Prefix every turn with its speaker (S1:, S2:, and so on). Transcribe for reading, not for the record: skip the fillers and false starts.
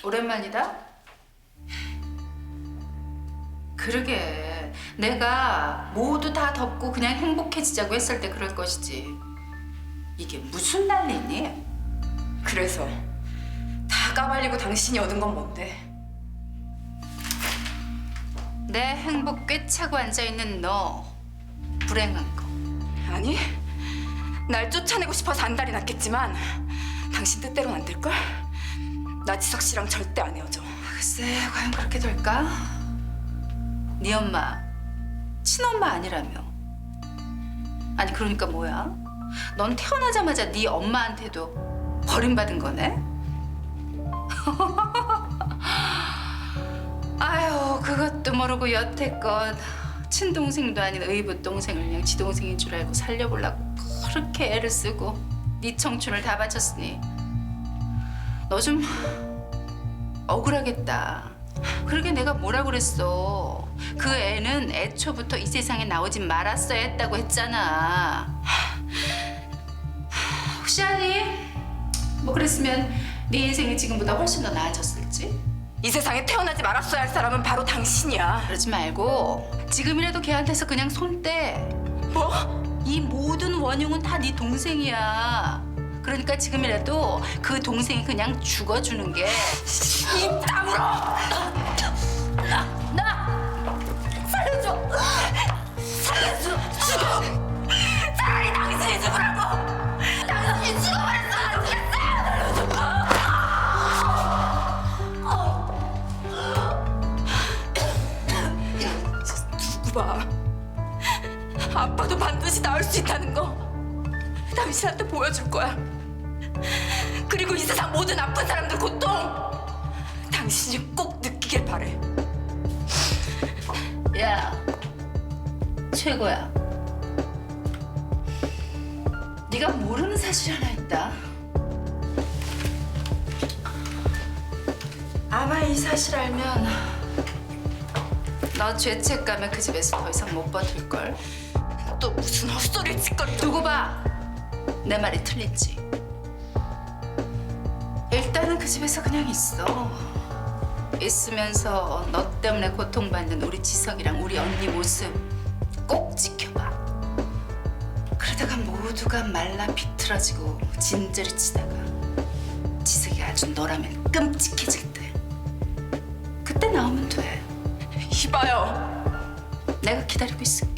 S1: 오랜만이다. 그러게 내가 모두 다 덮고 그냥 행복해지자고 했을 때 그럴 것이지. 이게 무슨 난리니?
S2: 그래서 다 까발리고 당신이 얻은 건 뭔데?
S1: 내 행복 꿰차고 앉아있는 너 불행한 거.
S2: 아니, 날 쫓아내고 싶어서 안달이 났겠지만 당신 뜻대로는 안 될걸? 나 지석 씨랑 절대 안 헤어져.
S1: 글쎄 과연 그렇게 될까? 네 엄마 친엄마 아니라며. 아니 그러니까 뭐야? 넌 태어나자마자 네 엄마한테도 버림받은 거네? 아유 그것도 모르고 여태껏 친동생도 아닌 의붓 동생을 그냥 지 동생인 줄 알고 살려보려고 그렇게 애를 쓰고 네 청춘을 다 바쳤으니 너 좀 억울하겠다. 그러게 내가 뭐라 그랬어. 그 애는 애초부터 이 세상에 나오지 말았어야 했다고 했잖아. 혹시 아니 뭐 그랬으면 네 인생이 지금보다 훨씬 더 나아졌을지?
S2: 이 세상에 태어나지 말았어야 할 사람은 바로 당신이야.
S1: 그러지 말고 지금이라도 걔한테서 그냥 손 떼.
S2: 뭐?
S1: 이 모든 원흉은 다 네 동생이야. 그러니까 지금이라도 그 동생이 그냥 죽어주는 게.
S2: 입 다물어!
S1: 나
S2: 살려줘! 살려줘! 죽어! 차라리 당신이 죽으라고! 당신이 죽어버렸으면 좋겠어! 두고 봐. 아빠도 반드시 나을 수 있다는 거 당신한테 보여줄 거야. 그리고 이 세상 모든 아픈 사람들 고통 당신이 꼭 느끼길 바래.
S1: 야, 최고야. 네가 모르는 사실 하나 있다. 아마 이 사실 알면 너 죄책감에 그 집에서 더 이상 못 버틸걸.
S2: 또 무슨 헛소리를 짓거려.
S1: 두고 봐. 내 말이 틀린지. 일단은 그 집에서 그냥 있어. 있으면서 너 때문에 고통받는 우리 지석이랑 우리 언니 모습 꼭 지켜봐. 그러다가 모두가 말라 비틀어지고 진저리 치다가 지석이 아주 너라면 끔찍해질 때 그때 나오면 돼.
S2: 이봐요.
S1: 내가 기다리고 있을게.